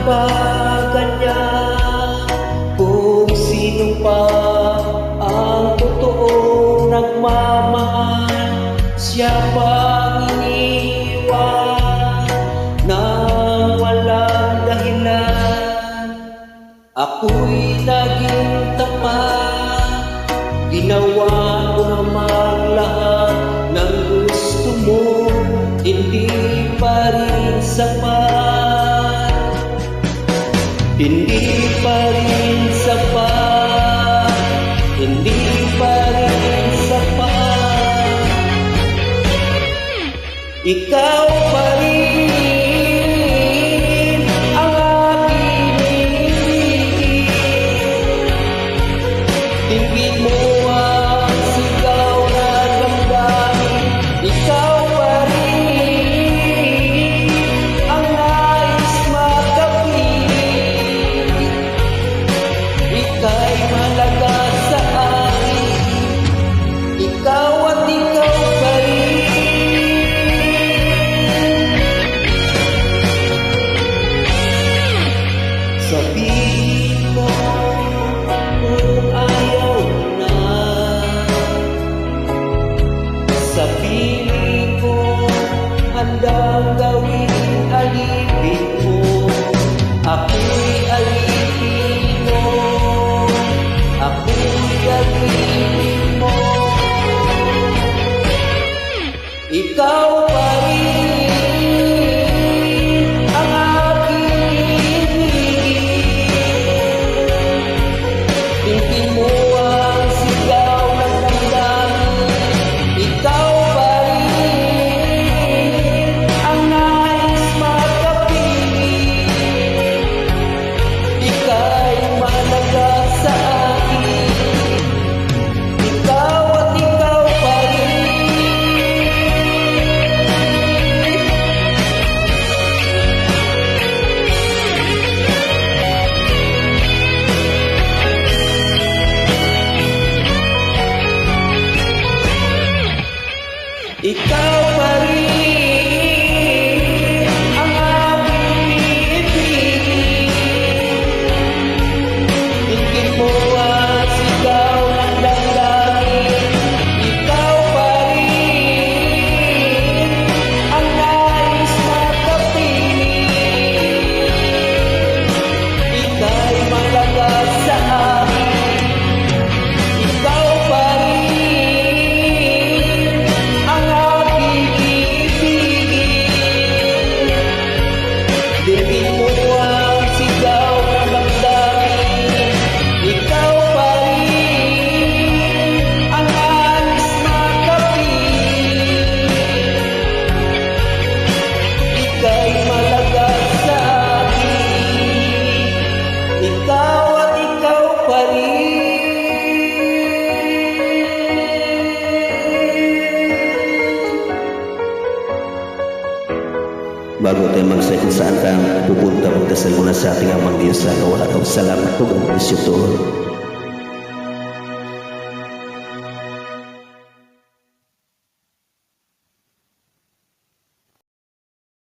ba ganyan? Kung sino pa ang totoong nagmamahal, siya bang iniwan nang walang dahilan? Ako'y naging tapat, ginawa ko naman lahat ng gusto mo, hindi pa rin sapat, hindi pa rin sapat, hindi pa rin sapat. Ikaw pa rin ang aking ibig, tingin mo ang sigaw na damdamin. Ikaw pa rin ang nais makapiling, ika'y mahalaga sa akin, ikaw at ikaw pa rin. Sabihin mo kung ayaw na, sa piling ko handang gawin alipin mo. Ako'y alipin mo, ako'y alipin mo. Ikaw pa rin ang aking ibig, tingin mo ang sigaw ng damdamin. Ikaw pa rin ang nais makapiling, ika'y mahalaga sa akin, ikaw at ikaw pa rin. Ikaw pa rin ang aking ibig, tingin mo ang sigaw ng damdamin. Ikaw pa rin ang nais makapiling, ika'y mahalaga sa akin, ikaw pa rin ang aking ibig, tingin mo ang sigaw ng damdamin. Ikaw pa rin ang nais makapiling, ika'y mahalaga sa akin, ikaw at ikaw pa rin. Bago tayo mag-say kung saan ka pupunta, magdasal muna sa ating Amang Diyos. Sana wala kang salamat po ang Diyos ito.